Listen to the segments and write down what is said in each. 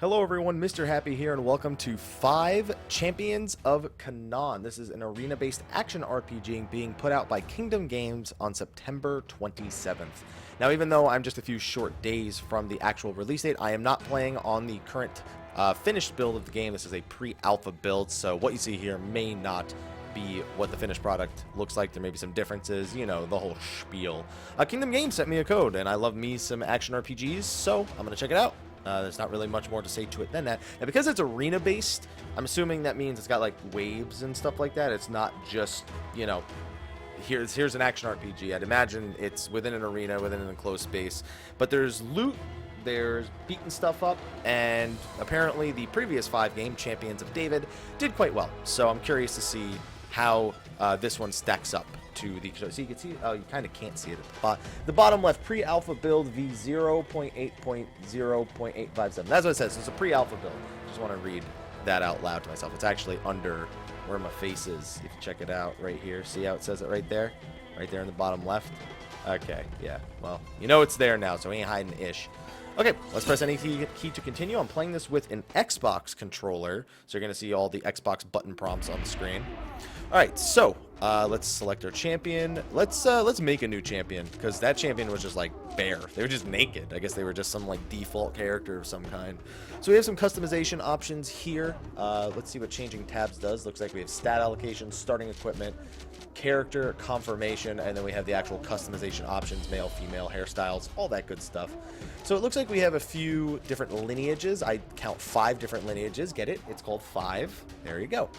Hello everyone, Mr. Happy here, and welcome to 5 Champions of Canaan. This is an arena-based action RPG being put out by Kingdom Games on September 27th. Now, even though I'm just a few short days from the actual release date, I am not playing on the current finished build of the game. This is a pre-alpha build, so what you see here may not be what the finished product looks like. There may be some differences, you know, the whole spiel. Kingdom Games sent me a code, and I love me some action RPGs, so I'm going to check it out. There's not really much more to say to it than that. And because it's arena-based, I'm assuming that means it's got, like, waves and stuff like that. It's not just, you know, here's an action RPG. I'd imagine it's within an arena, within an enclosed space. But there's loot, there's beating stuff up, and apparently the previous 5 game, Champions of David, did quite well. So I'm curious to see how this one stacks up to the, so you can see, oh, you kind of can't see it at the bottom left, pre-alpha build v0.8.0.857. That's what it says. It's a pre-alpha build. Just want to read that out loud to myself. It's actually under where my face is. If you check it out right here, see how it says it right there in the bottom left. Okay, yeah, well, you know it's there now, so we ain't hiding ish. Okay, let's press any key to continue. I'm playing this with an Xbox controller, so you're going to see all the Xbox button prompts on the screen. All right, so let's select our champion. Let's make a new champion, because that champion was just like bare. They were just naked. I guess they were just some like default character of some kind. So we have some customization options here. Let's see what changing tabs does. Looks like we have stat allocation, starting equipment, character confirmation, and then we have the actual customization options, male, female, hairstyles, all that good stuff. So it looks like we have a few different lineages. I count 5 different lineages. Get it? It's called 5. There you go.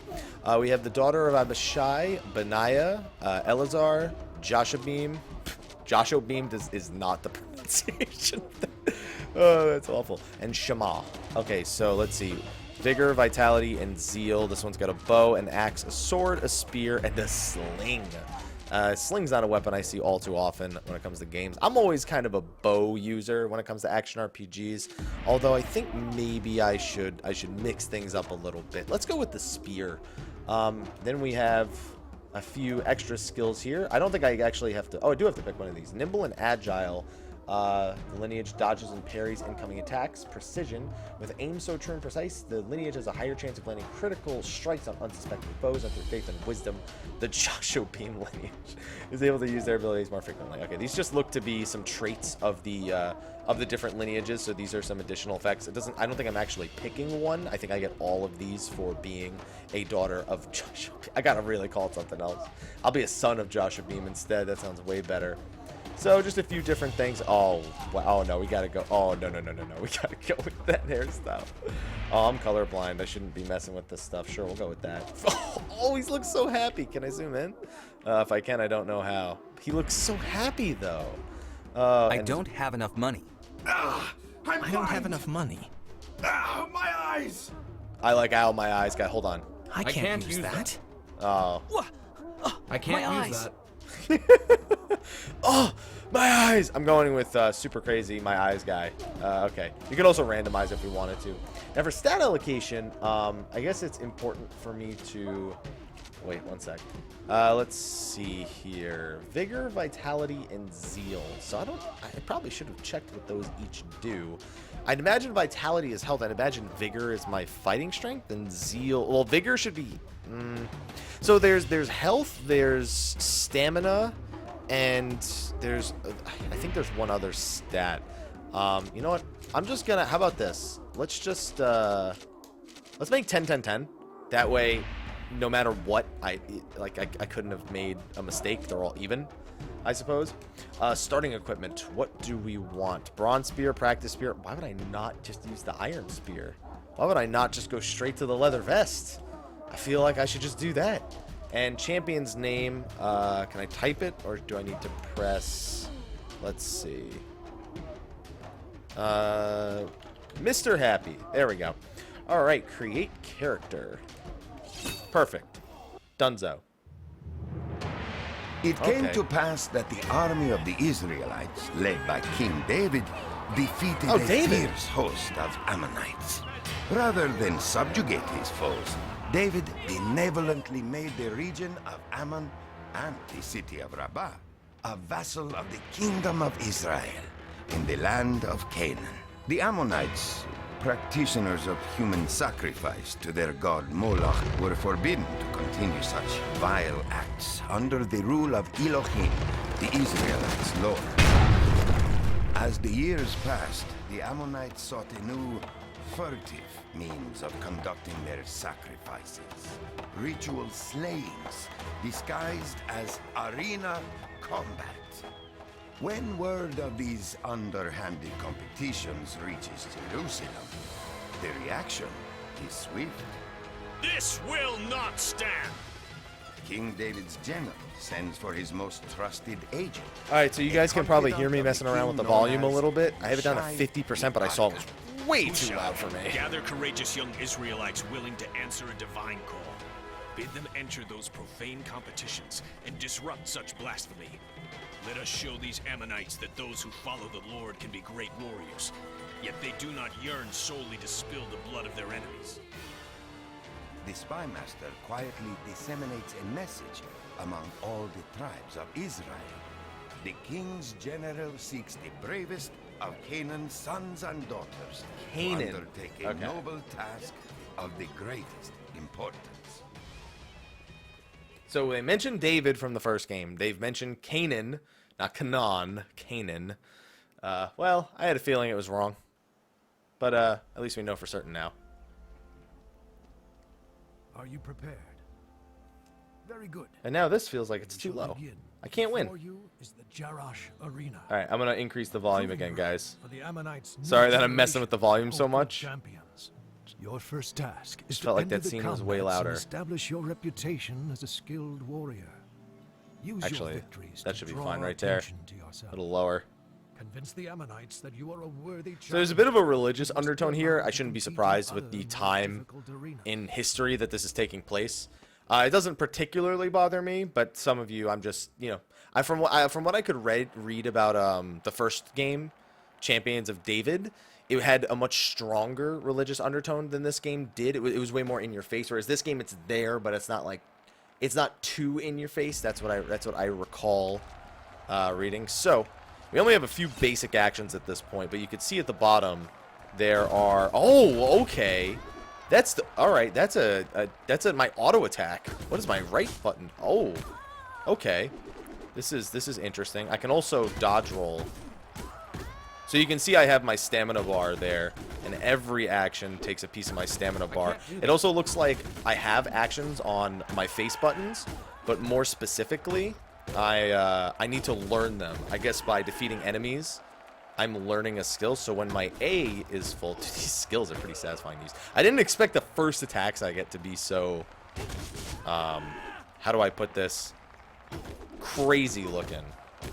We have the daughter of Abishai, Benaiah, Eleazar, Joshabim. Joshabim is not the pronunciation. Oh, that's awful. And Shema. Okay, so let's see. Vigor, vitality, and zeal. This one's got a bow, an axe, a sword, a spear, and a sling. Sling's not a weapon I see all too often when it comes to games. I'm always kind of a bow user when it comes to action RPGs, although I think maybe I should mix things up a little bit. Let's go with the spear. Then we have a few extra skills here. I don't think I actually have to... Oh, I do have to pick one of these. Nimble and agile. The lineage dodges and parries incoming attacks. Precision. With aim so true and precise, the lineage has a higher chance of landing critical strikes on unsuspecting foes. After faith and wisdom, the Joshabim lineage is able to use their abilities more frequently. Okay, these just look to be some traits of the different lineages, so these are some additional effects. I don't think I'm actually picking one. I think I get all of these for being a daughter of Joshabim. I gotta really call it something else. I'll be a son of Joshabim instead. That sounds way better. So just a few different things. Oh, wow. Oh, no, we gotta go. Oh, no. We gotta go with that hairstyle. Oh, I'm colorblind. I shouldn't be messing with this stuff. Sure, we'll go with that. Oh, he looks so happy. Can I zoom in? If I can, I don't know how. He looks so happy, though. I don't have enough money. I don't have enough money. My eyes! I like ow, my eyes. Hold on. I can't use that. Oh. I can't use that. Oh, my eyes! I'm going with super crazy my eyes guy. Okay. You could also randomize if we wanted to. Now for stat allocation, I guess it's important for me to... Wait, one sec. Let's see here. Vigor, vitality, and zeal. So I probably should have checked what those each do. I'd imagine vitality is health. I'd imagine vigor is my fighting strength, and zeal... Well, vigor should be... So there's health, there's stamina, and there's... I think there's one other stat. You know what? I'm just gonna... How about this? Let's just... let's make 10-10-10. That way... No matter what, I couldn't have made a mistake. They're all even, I suppose. Starting equipment. What do we want? Bronze spear, practice spear. Why would I not just use the iron spear? Why would I not just go straight to the leather vest? I feel like I should just do that. And champion's name. Can I type it, or do I need to press? Let's see. Mr. Happy. There we go. All right. Create character. Perfect. Dunzo. It came to pass that the army of the Israelites, led by King David, defeated a fierce host of Ammonites. Rather than subjugate his foes, David benevolently made the region of Ammon and the city of Rabbah a vassal of the kingdom of Israel in the land of Canaan. The Ammonites practitioners of human sacrifice to their god Moloch were forbidden to continue such vile acts under the rule of Elohim, the Israelites' Lord. As the years passed, the Ammonites sought a new, furtive means of conducting their sacrifices. Ritual slayings disguised as arena combat. When word of these underhanded competitions reaches Jerusalem, the reaction is swift. This will not stand! King David's general sends for his most trusted agent. Alright, so you guys can probably hear me messing around with the volume a little bit. I have it down to 50%, but I saw it was way too loud for me. Gather courageous young Israelites willing to answer a divine call. Bid them enter those profane competitions and disrupt such blasphemy. Let us show these Ammonites that those who follow the Lord can be great warriors, yet they do not yearn solely to spill the blood of their enemies. The spy master quietly disseminates a message among all the tribes of Israel. The king's general seeks the bravest of Canaan's sons and daughters Canaan. to undertake a noble task of the greatest importance. So they mentioned David from the first game. They've mentioned Canaan, not Canaan, Canaan. Well, I had a feeling it was wrong. But at least we know for certain now. Are you prepared? Very good. And now this feels like it's too low. I can't win. Before you is the Jerash Arena. Alright, I'm going to increase the volume again, guys. For the Ammonites' new Sorry that I'm messing with the volume so open much. Champions. Your first task is to Felt like enter that the scene was way combats and louder. establish your reputation as a skilled warrior. Use Actually, your victories that to should be draw fine right there. attention to yourself. A little lower. Convince the Ammonites that you are a worthy So there's a bit of a challenger. religious You must undertone go here. on I to shouldn't be compete in surprised with other the more time difficult arenas. in history that this is taking place. It doesn't particularly bother me, but some of you, I'm just, you know, from what I could read about the first game, Champions of David, it had a much stronger religious undertone than this game did. It was way more in your face, whereas this game it's there, but it's not like it's not too in your face. That's what I recall reading. So we only have a few basic actions at this point, but you can see at the bottom there are. Oh, okay. That's the all right. That's my auto attack. What is my right button? Oh, okay. This is interesting. I can also dodge roll. So you can see I have my stamina bar there, and every action takes a piece of my stamina bar. It also looks like I have actions on my face buttons, but more specifically, I need to learn them. I guess by defeating enemies, I'm learning a skill. So when my A is full, these skills are pretty satisfying to use. I didn't expect the first attacks I get to be so, how do I put this? Crazy looking.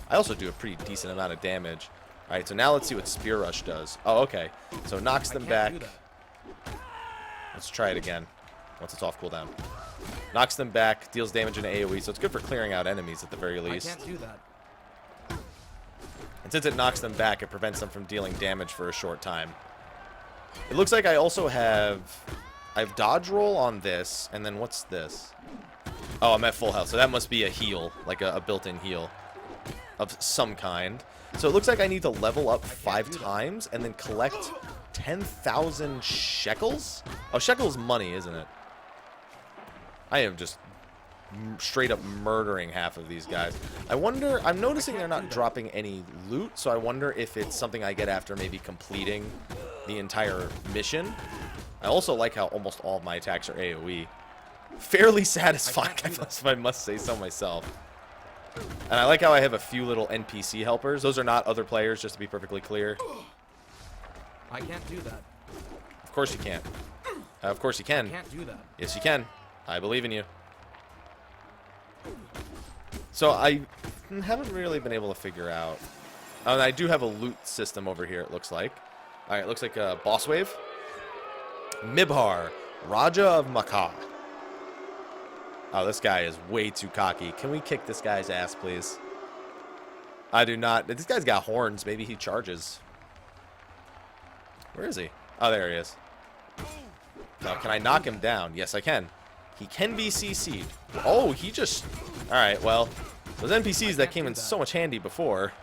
I also do a pretty decent amount of damage. Alright, so now let's see what Spear Rush does. Oh, okay. So knocks them back. Let's try it again. Once it's off cooldown. Knocks them back, deals damage in AoE, so it's good for clearing out enemies at the very least. I can't do that. And since it knocks them back, it prevents them from dealing damage for a short time. It looks like I also have dodge roll on this, and then what's this? Oh, I'm at full health, so that must be a heal, like a built-in heal of some kind. So it looks like I need to level up 5 times and then collect 10,000 shekels? Oh, shekels money, isn't it? I am just straight up murdering half of these guys. I wonder, I'm noticing they're not dropping any loot, so I wonder if it's something I get after maybe completing the entire mission. I also like how almost all of my attacks are AoE. Fairly satisfying, if I must say so myself. And I like how I have a few little NPC helpers. Those are not other players, just to be perfectly clear. I can't do that. Of course you can't. Of course you can. I can't do that. Yes, you can. I believe in you. So I haven't really been able to figure out. Oh, and I do have a loot system over here, it looks like. Alright, it looks like a boss wave. Mibhar, Raja of Makkah. Oh, this guy is way too cocky. Can we kick this guy's ass, please? I do not. This guy's got horns. Maybe he charges. Where is he? Oh, there he is. Now, can I knock him down? Yes, I can. He can be CC'd. Oh, he just... Alright, well, those NPCs that came in so much handy before.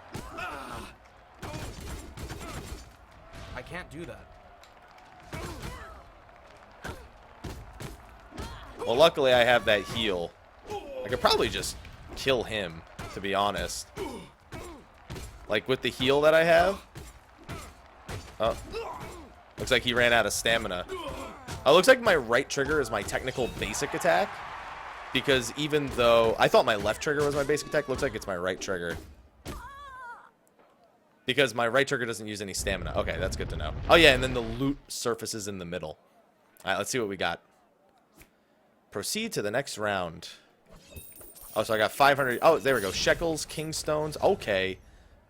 I can't do that. Well, luckily I have that heal. I could probably just kill him, to be honest. Like, with the heal that I have. Oh. Looks like he ran out of stamina. Oh, looks like my right trigger is my technical basic attack. Because even though I thought my left trigger was my basic attack, looks like it's my right trigger. Because my right trigger doesn't use any stamina. Okay, that's good to know. Oh, yeah, and then the loot surfaces in the middle. All right, let's see what we got. Proceed to the next round. Oh, so I got 500. Oh, there we go. Shekels, kingstones. Okay.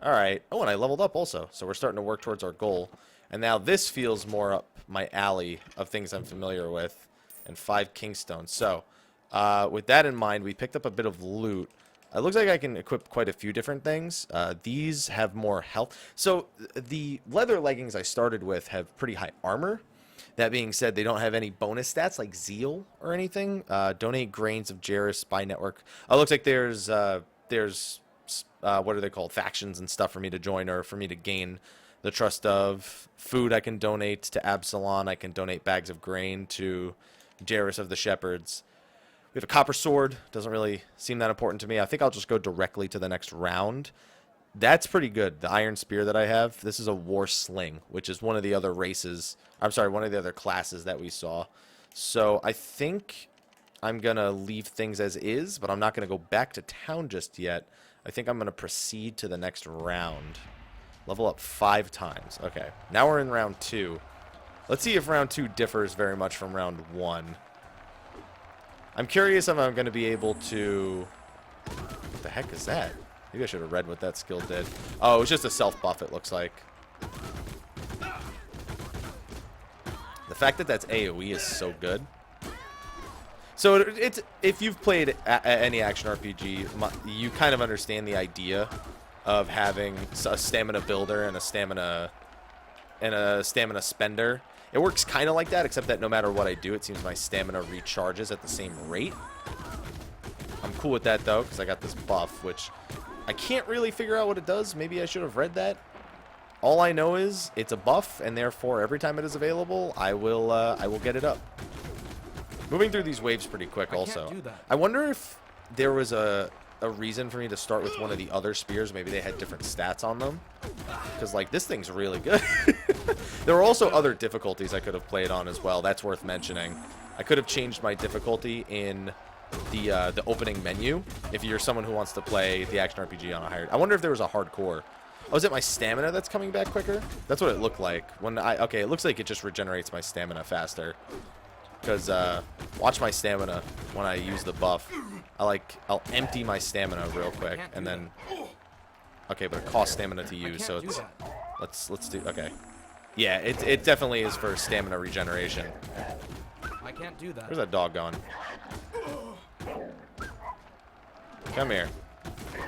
All right. Oh, and I leveled up also. So we're starting to work towards our goal. And now this feels more up my alley of things I'm familiar with. And 5 kingstones. So, with that in mind, we picked up a bit of loot. It looks like I can equip quite a few different things. These have more health. So, the leather leggings I started with have pretty high armor. That being said, they don't have any bonus stats like zeal or anything. Donate grains of Jairus by network. Oh, it looks like there's what are they called? Factions and stuff for me to join or for me to gain the trust of. Food I can donate to Absalon. I can donate bags of grain to Jairus of the Shepherds. We have a copper sword. Doesn't really seem that important to me. I think I'll just go directly to the next round. That's pretty good. The iron spear that I have. This is a war sling, which is one of the other races. I'm sorry, one of the other classes that we saw. So I think I'm going to leave things as is, but I'm not going to go back to town just yet. I think I'm going to proceed to the next round. Level up 5 times. Okay, now we're in round 2. Let's see if round 2 differs very much from round 1. I'm curious if I'm going to be able to... What the heck is that? Maybe I should have read what that skill did. Oh, it was just a self-buff, it looks like. The fact that that's AoE is so good. So, it's if you've played any action RPG, you kind of understand the idea of having a stamina builder and a stamina spender. It works kind of like that, except that no matter what I do, it seems my stamina recharges at the same rate. I'm cool with that, though, because I got this buff, which... I can't really figure out what it does. Maybe I should have read that. All I know is it's a buff, and therefore every time it is available, I will get it up. Moving through these waves pretty quick also. I wonder if there was a reason for me to start with one of the other spears. Maybe they had different stats on them. Because, like, this thing's really good. There were also other difficulties I could have played on as well. That's worth mentioning. I could have changed my difficulty in... the opening menu if you're someone who wants to play the action RPG on a higher. I wonder if there was a hardcore. Oh, is it my stamina that's coming back quicker? That's what it looked like when okay, it looks like it just regenerates my stamina faster. Because watch my stamina when I use the buff. I'll empty my stamina real quick and then okay, but it costs stamina to use, so it's let's do okay. Yeah, it definitely is for stamina regeneration. I can't do that. Where's that dog gone? Come here.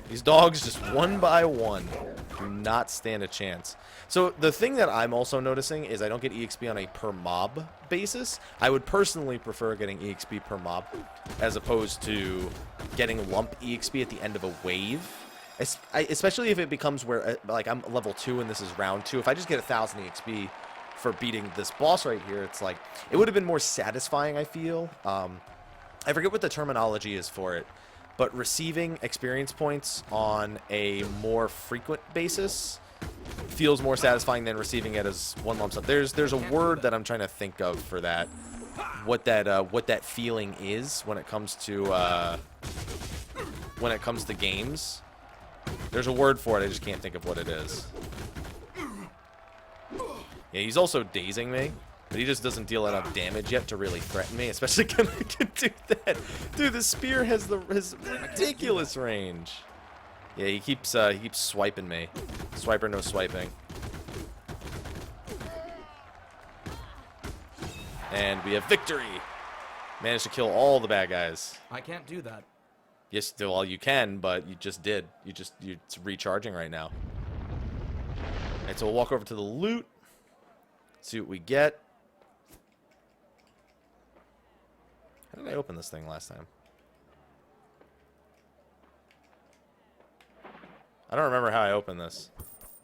These dogs, just one by one, do not stand a chance. So the thing that I'm also noticing is I don't get EXP on a per mob basis. I would personally prefer getting EXP per mob as opposed to getting lump EXP at the end of a wave. Especially if it becomes where, like, I'm level 2 and this is round 2. If I just get 1,000 EXP for beating this boss right here, it's like, it would have been more satisfying, I feel. I forget what the terminology is for it, but receiving experience points on a more frequent basis feels more satisfying than receiving it as one lump sum. There's a word that I'm trying to think of for that. What that feeling is when it comes to games. There's a word for it. I just can't think of what it is. Yeah, he's also dazing me. But he just doesn't deal enough damage yet to really threaten me, especially when I can do that. Dude, the spear has ridiculous range. Yeah, he keeps swiping me. Swiper, no swiping. And we have victory. Managed to kill all the bad guys. I can't do that. Yes, well, you can, but you just did. It's recharging right now. Alright, so we'll walk over to the loot. See what we get. How did I open this thing last time? I don't remember how I opened this.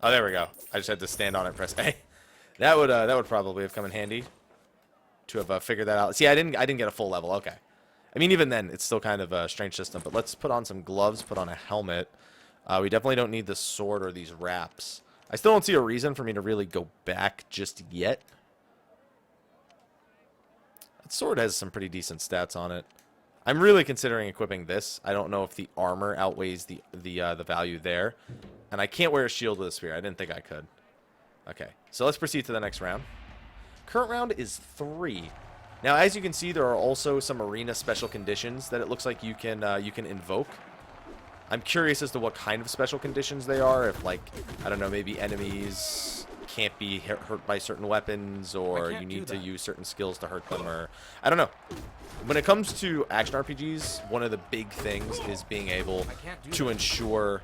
Oh, there we go. I just had to stand on it and press A. That would probably have come in handy to have figured that out. See, I didn't get a full level. Okay. I mean, even then, it's still kind of a strange system. But let's put on some gloves, put on a helmet. We definitely don't need the sword or these wraps. I still don't see a reason for me to really go back just yet. That sword has some pretty decent stats on it. I'm really considering equipping this. I don't know if the armor outweighs the value there. And I can't wear a shield with a spear. I didn't think I could. Okay, so let's proceed to the next round. Current round is 3. Now, as you can see, there are also some arena special conditions that it looks like you can invoke. I'm curious as to what kind of special conditions they are. If, like, I don't know, maybe enemies can't be hurt by certain weapons, or you need to use certain skills to hurt them, or I don't know. When it comes to action RPGs, one of the big things is being able to ensure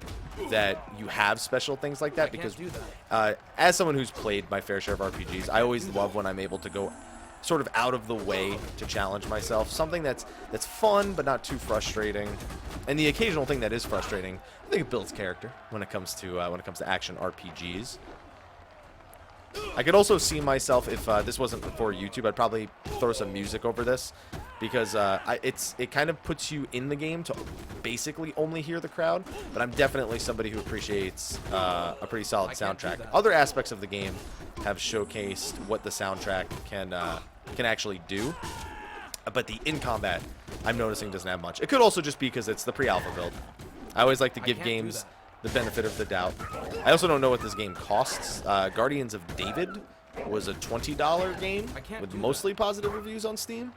that you have special things like that, because as someone who's played my fair share of RPGs, I always love when I'm able to go sort of out of the way to challenge myself. Something that's fun but not too frustrating. And the occasional thing that is frustrating, I think it builds character when it comes to action RPGs. I could also see myself, if this wasn't for YouTube, I'd probably throw some music over this, because it kind of puts you in the game to basically only hear the crowd. But I'm definitely somebody who appreciates a pretty solid soundtrack. Other aspects of the game have showcased what the soundtrack can actually do, but the in combat, I'm noticing, doesn't have much. It could also just be because it's the pre-alpha build. I always like to give games the benefit of the doubt. I also don't know what this game costs. Guardians of David was a $20 game with mostly positive reviews on Steam.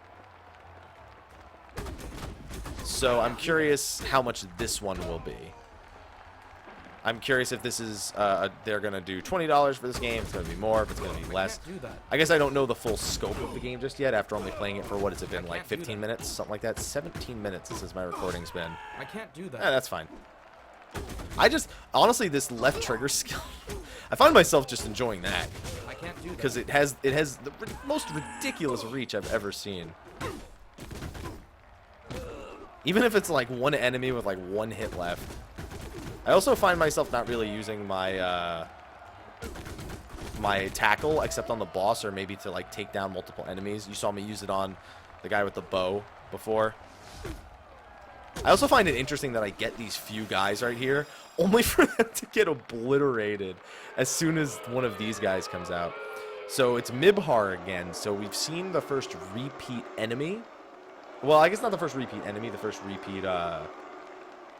So I'm curious how much this one will be. I'm curious if this is, they're going to do $20 for this game, if it's going to be more, if it's going to be less. I guess I don't know the full scope of the game just yet after only playing it for, what has it been, like 15 minutes? Something like that? 17 minutes since my recording's been. I can't do that. That's fine. I just, honestly, this left trigger skill, I find myself just enjoying that. I can't do that. Because it has the most ridiculous reach I've ever seen. Even if it's like one enemy with like one hit left. I also find myself not really using my my tackle except on the boss, or maybe to like take down multiple enemies. You saw me use it on the guy with the bow before. I also find it interesting that I get these few guys right here only for them to get obliterated as soon as one of these guys comes out. So it's Mibhar again. So we've seen the first repeat enemy. Well, I guess not the first repeat enemy, the first repeat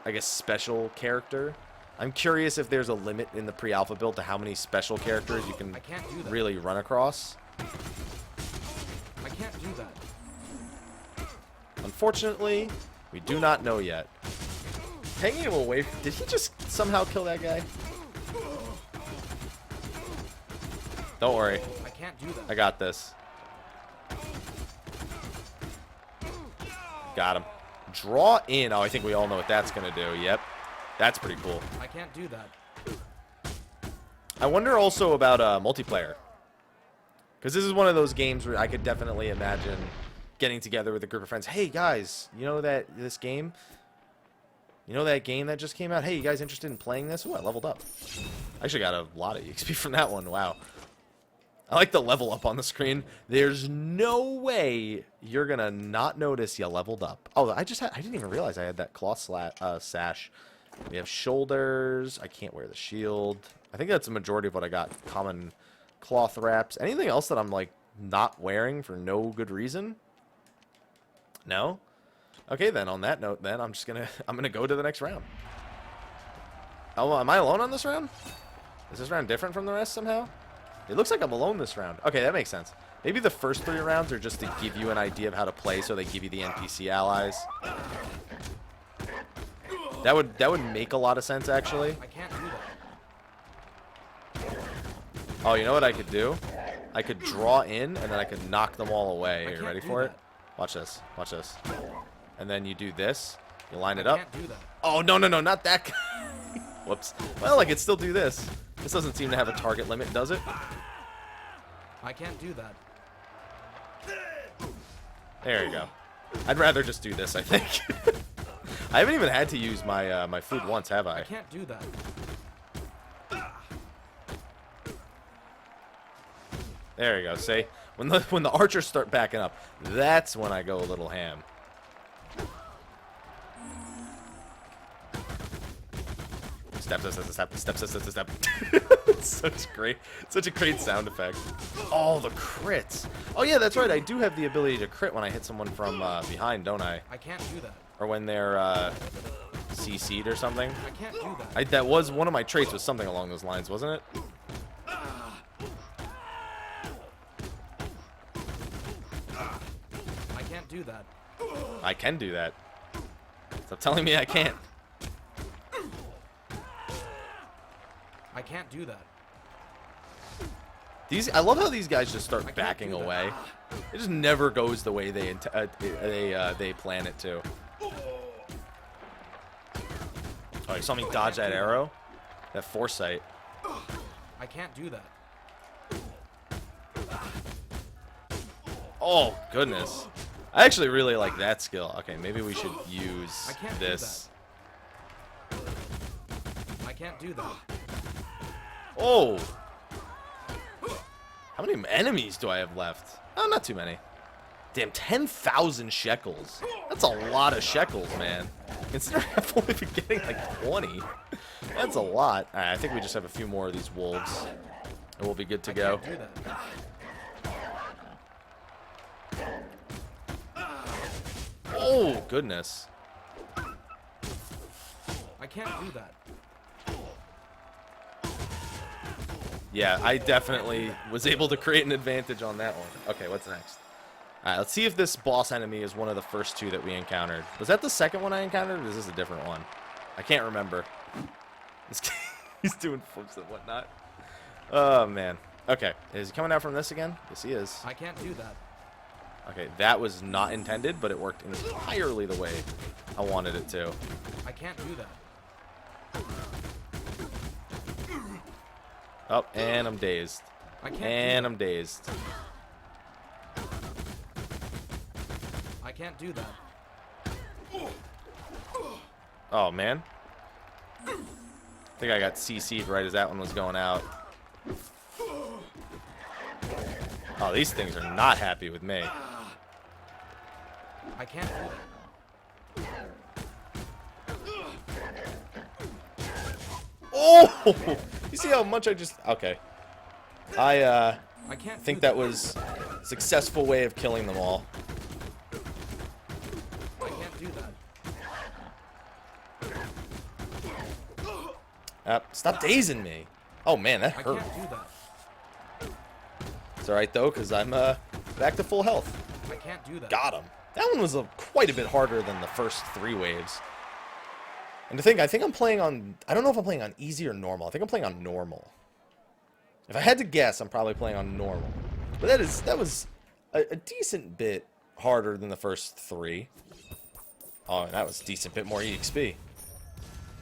I guess special character. I'm curious if there's a limit in the pre-alpha build to how many special characters you can really run across. I can't do that. Unfortunately, we do not know yet. Hanging him away. Did he just somehow kill that guy? Don't worry. I can't do that. I got this. Got him. Draw in. Oh, I think we all know what that's going to do. Yep. That's pretty cool. I can't do that. I wonder also about multiplayer. Because this is one of those games where I could definitely imagine getting together with a group of friends. Hey, guys, you know this game? You know that game that just came out? Hey, you guys interested in playing this? Ooh, I leveled up. I actually got a lot of EXP from that one. Wow. I like the level up on the screen. There's no way you're going to not notice you leveled up. Oh, I didn't even realize I had that cloth sash. We have shoulders. I can't wear the shield. I think that's the majority of what I got. Common cloth wraps. Anything else that I'm, like, not wearing for no good reason? No? Okay, then, on that note, then, I'm gonna go to the next round. Oh, am I alone on this round? Is this round different from the rest somehow? It looks like I'm alone this round. Okay, that makes sense. Maybe the first 3 rounds are just to give you an idea of how to play, so they give you the NPC allies. That would make a lot of sense, actually. I can't do that. Oh, you know what I could do? I could draw in, and then I could knock them all away. Are you ready for it? Watch this. Watch this. And then you do this. You line it up. I can't do that. Oh, no, not that guy. Whoops. Well, I could still do this. This doesn't seem to have a target limit, does it? I can't do that. There you go. I'd rather just do this, I think. I haven't even had to use my my food once, have I? I can't do that. There you go. See, when the archers start backing up, that's when I go a little ham. Step, step, step, step, step, step, step, step. Such a great sound effect. Oh, the crits. Oh yeah, that's right. I do have the ability to crit when I hit someone from behind, don't I? I can't do that. Or when they're CC'd or something. I can't do that. That was one of my traits, was something along those lines, wasn't it? I can't do that. I can do that. Stop telling me I can't. I can't do that. I love how these guys just start can't backing do that. away. It just never goes the way they plan it to. Oh, you saw me dodge that arrow? That foresight. I can't do that. Oh, goodness. I actually really like that skill. Okay, maybe we should use I can't do this. I can't do that. Oh! How many enemies do I have left? Oh, not too many. Damn, 10,000 shekels. That's a lot of shekels, man. Considering I've only been getting like 20. That's a lot. Alright, I think we just have a few more of these wolves. And we'll be good to go. Can't do that. Oh, goodness. I can't do that. Yeah, I definitely was able to create an advantage on that one. Okay, what's next? Alright, let's see if this boss enemy is one of the first two that we encountered. Was that the second one I encountered, or is this a different one? I can't remember. He's doing flips and whatnot. Oh, man. Okay, is he coming out from this again? Yes, he is. I can't do that. Okay, that was not intended, but it worked entirely the way I wanted it to. I can't do that. Oh, and I'm dazed. I can't And I'm dazed. I can't do that. Oh, man. I think I got CC'd right as that one was going out. Oh, these things are not happy with me. I can't do that. Oh! You see how much I just... Okay. I can't think do that was a successful way of killing them all. I can't do that. Stop dazing me. Oh, man, that I hurt. can't do that. It's alright, though, because I'm back to full health. I can't do that. Got him. That one was quite a bit harder than the first 3 waves. And to think, I think I'm playing on... I don't know if I'm playing on easy or normal. I think I'm playing on normal. If I had to guess, I'm probably playing on normal. But that was a decent bit harder than the first 3. Oh, and that was a decent bit more EXP.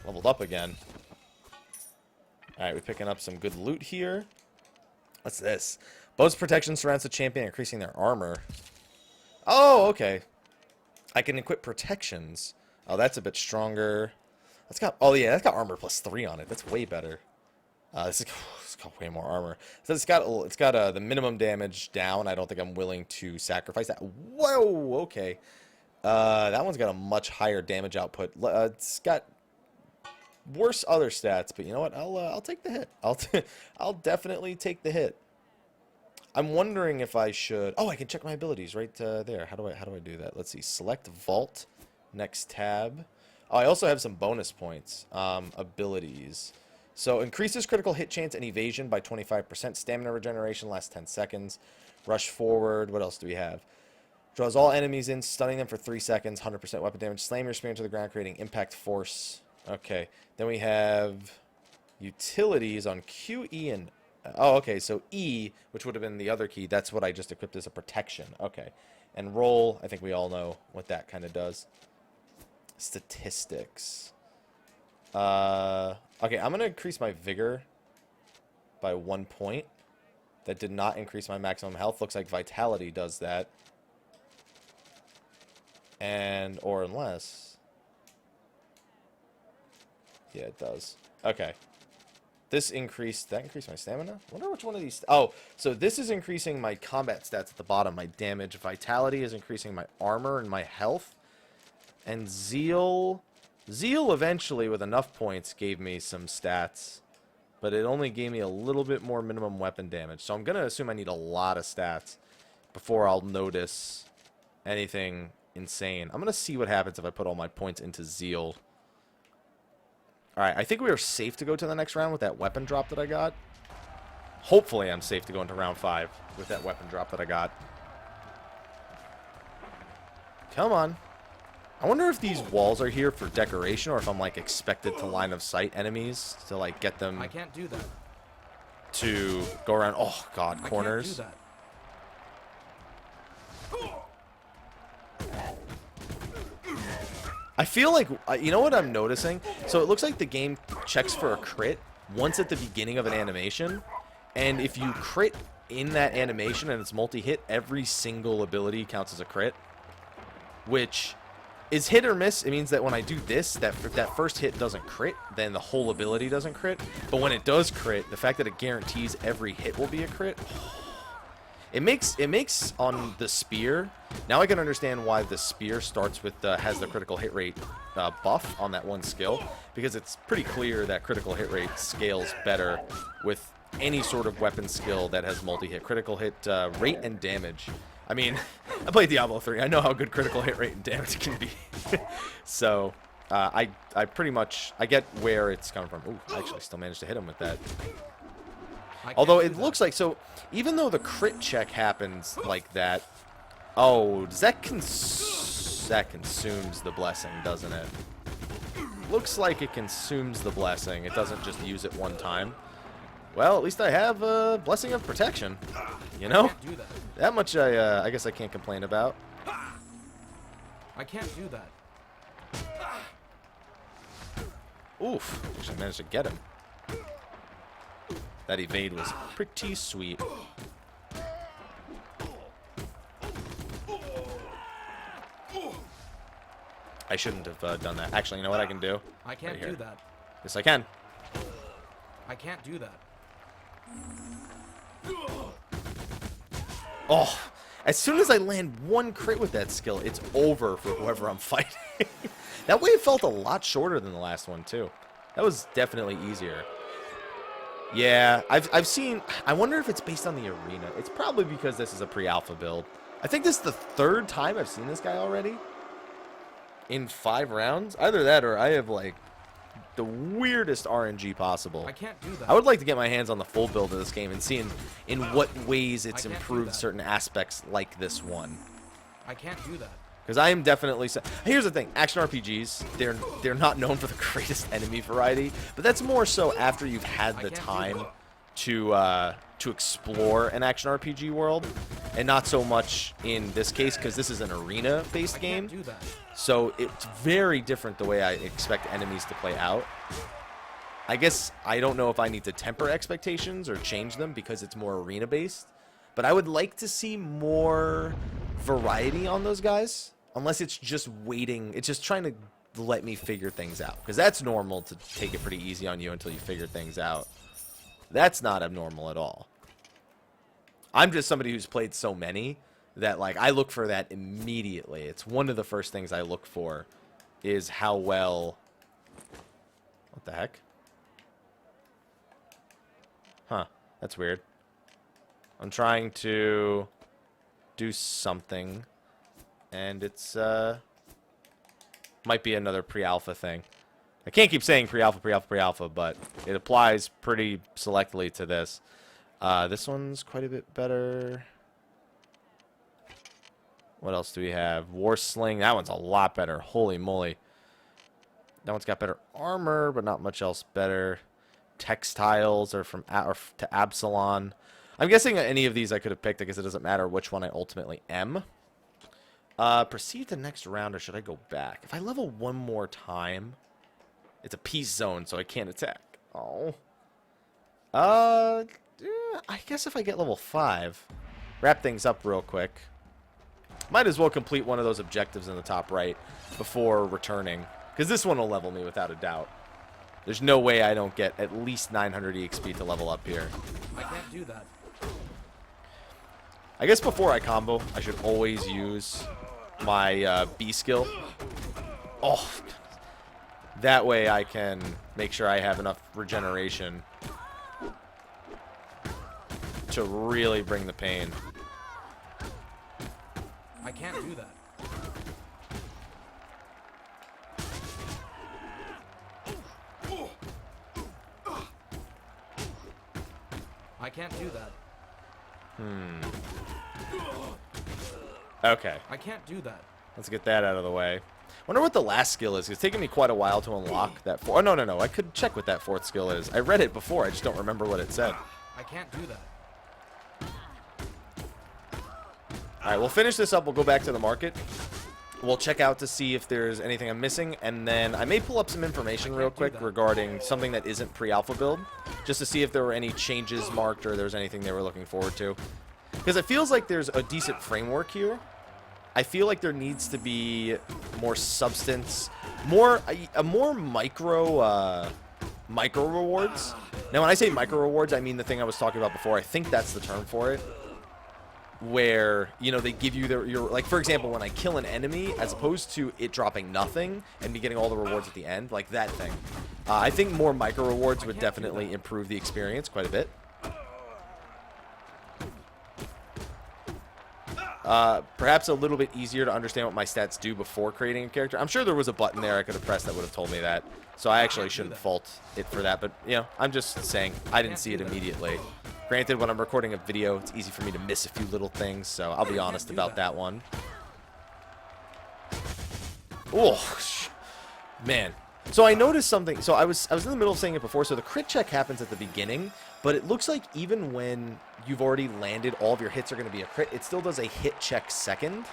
Leveled up again. Alright, we're picking up some good loot here. What's this? Bow's protection surrounds the champion, increasing their armor. Oh, okay. I can equip protections. Oh, that's a bit stronger. That's got... Oh, yeah, that's got armor plus 3 on it. That's way better. It's got way more armor. So it's got the minimum damage down. I don't think I'm willing to sacrifice that. Whoa, okay. That one's got a much higher damage output. It's got worse other stats, but you know what? I'll take the hit. I'll definitely take the hit. I'm wondering if I should... Oh, I can check my abilities right there. How do I do that? Let's see. Select Vault. Next tab. Oh, I also have some bonus points. Abilities. So, increases critical hit chance and evasion by 25%. Stamina regeneration lasts 10 seconds. Rush forward. What else do we have? Draws all enemies in, stunning them for 3 seconds. 100% weapon damage. Slam your spear into the ground, creating impact force. Okay. Then we have utilities on Q, E, and... Oh, okay. So E, which would have been the other key, that's what I just equipped as a protection. Okay. And roll, I think we all know what that kind of does. Statistics. Okay, I'm going to increase my vigor by 1 point. That did not increase my maximum health. Looks like vitality does that. And, or unless... Yeah, it does. Okay. This increased... That increased my stamina? I wonder which one of these... Oh, so this is increasing my combat stats at the bottom. My damage. Vitality is increasing my armor and my health. And Zeal Zeal eventually, with enough points, gave me some stats. But it only gave me a little bit more minimum weapon damage. So I'm going to assume I need a lot of stats before I'll notice anything insane. I'm going to see what happens if I put all my points into Zeal. Alright, I think we are safe to go to the next round with that weapon drop that I got. Hopefully I'm safe to go into round 5 with that weapon drop that I got. Come on. I wonder if these walls are here for decoration or if I'm, like, expected to line of sight enemies to, like, get them I can't do that. to go around. Oh, God, I corners. can't do that. I feel like, you know what I'm noticing? So it looks like the game checks for a crit once at the beginning of an animation. And if you crit in that animation and it's multi-hit, every single ability counts as a crit. Which is hit or miss. It means that when I do this, that first hit doesn't crit, then the whole ability doesn't crit. But when it does crit, the fact that it guarantees every hit will be a crit, it makes on the spear. Now I can understand why the spear starts with has the critical hit rate buff on that one skill, because it's pretty clear that critical hit rate scales better with any sort of weapon skill that has multi-hit. Critical hit rate and damage. I mean, I played Diablo 3. I know how good critical hit rate and damage can be. So, I pretty much, I get where it's coming from. Ooh, I actually still managed to hit him with that. Although it looks like, so, even though the crit check happens like that, oh, does that consumes the blessing, doesn't it? Looks like it consumes the blessing. It doesn't just use it one time. Well, at least I have a blessing of protection. You know? I can't do that. That much I guess I can't complain about. I can't do that. Oof. Actually managed to get him. That evade was pretty sweet. I shouldn't have done that. Actually, you know what I can do? I can't Right here. do that. Yes, I can. I can't do that. Oh, as soon as I land one crit with that skill, it's over for whoever I'm fighting. That wave felt a lot shorter than the last one, too. That was definitely easier. Yeah, I've seen... I wonder if it's based on the arena. It's probably because this is a pre-alpha build. I think this is the 3rd time I've seen this guy already. In 5 rounds. Either that or I have, like, the weirdest RNG possible. I can't do that. I would like to get my hands on the full build of this game and see in what ways it's I can't do improved that. certain aspects like this one. I can't do that. Because I am definitely... Here's the thing. Action RPGs, they're not known for the greatest enemy variety. But that's more so after you've had the time to explore an action RPG world. And not so much in this case, because this is an arena-based game. I can't do that. So it's very different the way I expect enemies to play out. I guess I don't know if I need to temper expectations or change them because it's more arena-based. But I would like to see more variety on those guys. Unless it's just waiting. It's just trying to let me figure things out. Because that's normal to take it pretty easy on you until you figure things out. That's not abnormal at all. I'm just somebody who's played so many that, like, I look for that immediately. It's one of the first things I look for is how well... What the heck? Huh. That's weird. I'm trying to do something, and it's, might be another pre-alpha thing. I can't keep saying pre-alpha, but it applies pretty selectively to this. This one's quite a bit better. What else do we have? War Sling. That one's a lot better. Holy moly. That one's got better armor, but not much else better. Textiles are from to Absalon. I'm guessing any of these I could have picked. I guess it doesn't matter which one I ultimately am. Proceed to the next round, or should I go back? If I level one more time, it's a peace zone, so I can't attack. Oh. I guess if I get level 5, wrap things up real quick. Might as well complete one of those objectives in the top right before returning. Because this one will level me without a doubt. There's no way I don't get at least 900 EXP to level up here. I can't do that. I guess before I combo, I should always use my B skill. Oh, That way I can make sure I have enough regeneration to really bring the pain. I can't do that. I can't do that. Okay. I can't do that. Let's get that out of the way. Wonder what the last skill is. It's taken me quite a while to unlock that. Oh, no. I could check what that fourth skill is. I read it before. I just don't remember what it said. I can't do that. All right, we'll finish this up. We'll go back to the market. We'll check out to see if there's anything I'm missing, and then I may pull up some information real quick regarding something that isn't pre-alpha build, just to see if there were any changes marked or there's anything they were looking forward to. Because it feels like there's a decent framework here. I feel like there needs to be more substance, more micro rewards. Now, when I say micro rewards, I mean the thing I was talking about before. I think that's the term for it. Where, you know, they give you your, like, for example, when I kill an enemy, as opposed to it dropping nothing and me getting all the rewards at the end, like that thing. I think more micro rewards would definitely improve the experience quite a bit. Perhaps a little bit easier to understand what my stats do before creating a character. I'm sure there was a button there I could have pressed that would have told me that. So I actually shouldn't fault it for that. But, you know, I'm just saying I didn't see it immediately. Granted, when I'm recording a video, it's easy for me to miss a few little things, so I'll be honest about that one. Oh, man. So I noticed something. So I was in the middle of saying it before. So the crit check happens at the beginning, but it looks like even when you've already landed, all of your hits are going to be a crit. It still does a hit check second.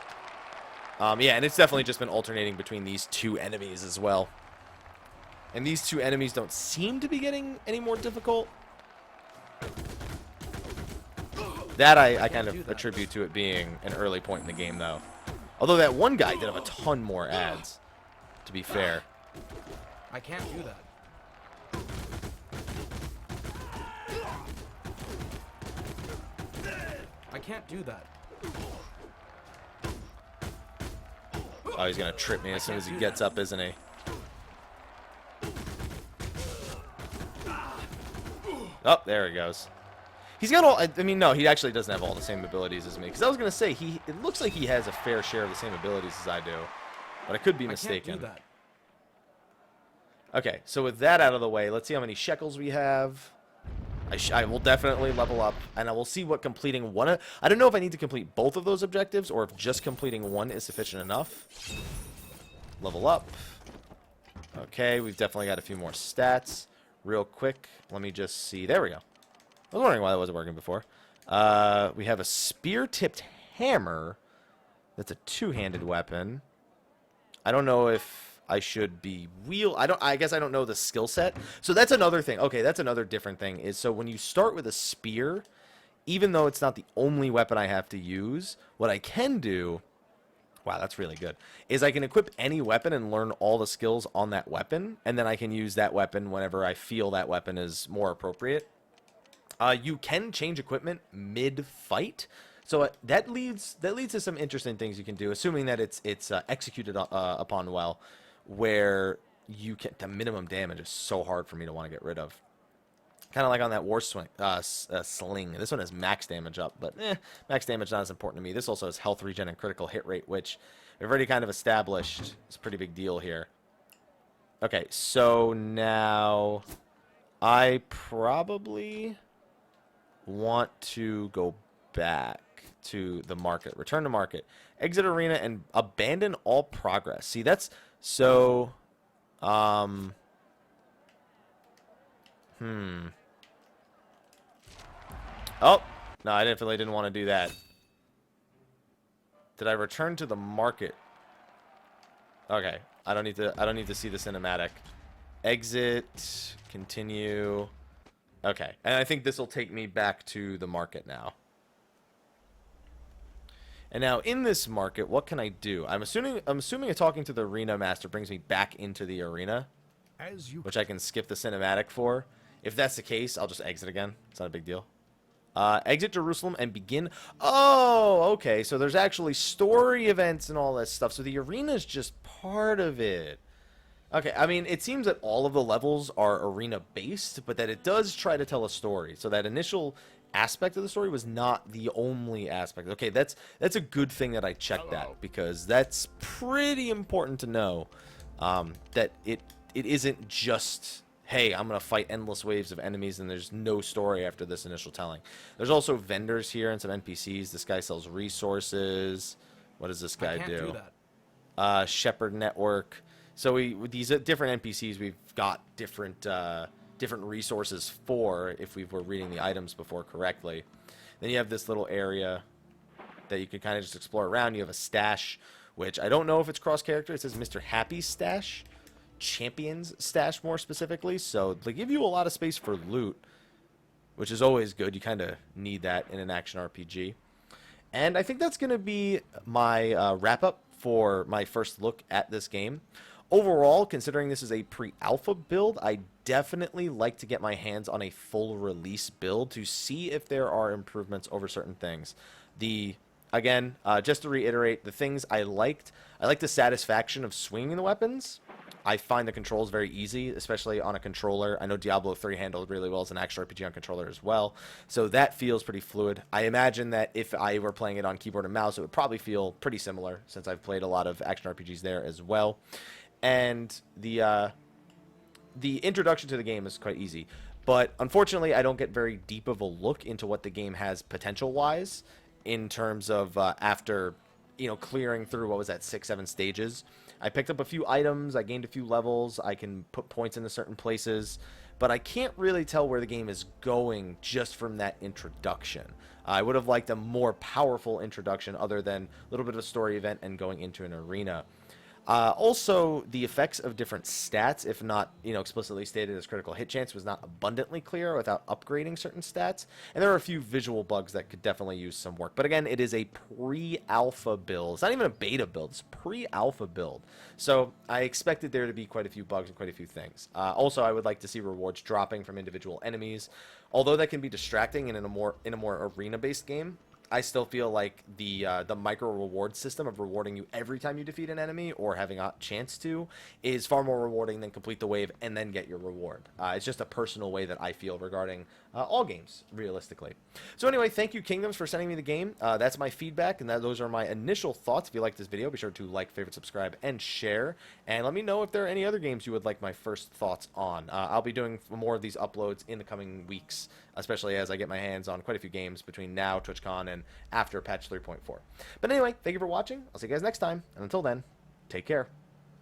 Yeah, and it's definitely just been alternating between these two enemies as well. And these two enemies don't seem to be getting any more difficult. That I kind of attribute to it being an early point in the game, though. Although that one guy did have a ton more ads, to be fair. I can't do that. I can't do that. Oh, he's going to trip me as soon as he gets up, isn't he? Oh, there he goes. He's got all... I mean, no, he actually doesn't have all the same abilities as me. Because I was going to say, it looks like he has a fair share of the same abilities as I do. But I could be mistaken. I can't do that. Okay, so with that out of the way, let's see how many shekels we have. I will definitely level up, and I will see what completing one... I don't know if I need to complete both of those objectives, or if just completing one is sufficient enough. Level up. Okay, we've definitely got a few more stats. Real quick, let me just see. There we go. I was wondering why that wasn't working before. We have a spear-tipped hammer. That's a two-handed weapon. I don't know if I should be I guess I don't know the skill set. So that's another thing. Okay, that's another different thing. Is so when you start with a spear, even though it's not the only weapon I have to use, what I can do... Wow, that's really good. Is I can equip any weapon and learn all the skills on that weapon, and then I can use that weapon whenever I feel that weapon is more appropriate. You can change equipment mid-fight, so that leads to some interesting things you can do, assuming that it's executed upon well, where you can... The minimum damage is so hard for me to want to get rid of. Kind of like on that war swing, sling. This one has max damage up, but max damage not as important to me. This also has health regen and critical hit rate, which we've already kind of established is a pretty big deal here. Okay, so now I probably want to go back to the market. Return to market. Exit arena and abandon all progress. See, that's... So... Oh, no, I definitely didn't want to do that. Did I return to the market? Okay, I don't need to see the cinematic. Exit, continue. Okay, and I think this will take me back to the market now. And now in this market, what can I do? I'm assuming talking to the arena master brings me back into the arena, which I can skip the cinematic for. If that's the case, I'll just exit again. It's not a big deal. Exit Jerusalem and begin. Oh, okay. So there's actually story events and all that stuff. So the arena is just part of it. Okay, I mean, it seems that all of the levels are arena-based, but that it does try to tell a story. So that initial aspect of the story was not the only aspect. Okay, that's a good thing that I checked that, because that's pretty important to know, that it isn't just, hey, I'm going to fight endless waves of enemies and there's no story after this initial telling. There's also vendors here and some NPCs. This guy sells resources. What does this guy I can't do that? Shepherd Network. So with these different NPCs, we've got different resources for, if we were reading the items before correctly. Then you have this little area that you can kind of just explore around. You have a stash, which I don't know if it's cross-character. It says Mr. Happy's stash. Champion's stash more specifically. So they give you a lot of space for loot, which is always good. You kind of need that in an action RPG. And I think that's going to be my wrap-up for my first look at this game. Overall, considering this is a pre-alpha build, I definitely like to get my hands on a full release build to see if there are improvements over certain things. Again, just to reiterate, the things I liked the satisfaction of swinging the weapons. I find the controls very easy, especially on a controller. I know Diablo 3 handled really well as an action RPG on controller as well, so that feels pretty fluid. I imagine that if I were playing it on keyboard and mouse, it would probably feel pretty similar, since I've played a lot of action RPGs there as well. And the introduction to the game is quite easy, but unfortunately I don't get very deep of a look into what the game has potential-wise in terms of after clearing through, what was that, 6-7 stages. I picked up a few items, I gained a few levels, I can put points into certain places, but I can't really tell where the game is going just from that introduction. I would have liked a more powerful introduction other than a little bit of a story event and going into an arena. Also, the effects of different stats, if not, explicitly stated as critical hit chance, was not abundantly clear without upgrading certain stats. And there are a few visual bugs that could definitely use some work. But again, it is a pre-alpha build. It's not even a beta build. It's a pre-alpha build. So I expected there to be quite a few bugs and quite a few things. Also, I would like to see rewards dropping from individual enemies. Although that can be distracting in a more arena-based game, I still feel like the micro reward system of rewarding you every time you defeat an enemy or having a chance to is far more rewarding than complete the wave and then get your reward. It's just a personal way that I feel regarding all games, realistically. So anyway, thank you, Kingdoms, for sending me the game. That's my feedback, and those are my initial thoughts. If you like this video, be sure to like, favorite, subscribe, and share. And let me know if there are any other games you would like my first thoughts on. I'll be doing more of these uploads in the coming weeks, especially as I get my hands on quite a few games between now, TwitchCon, and after patch 3.4. But anyway, thank you for watching. I'll see you guys next time. And until then, take care.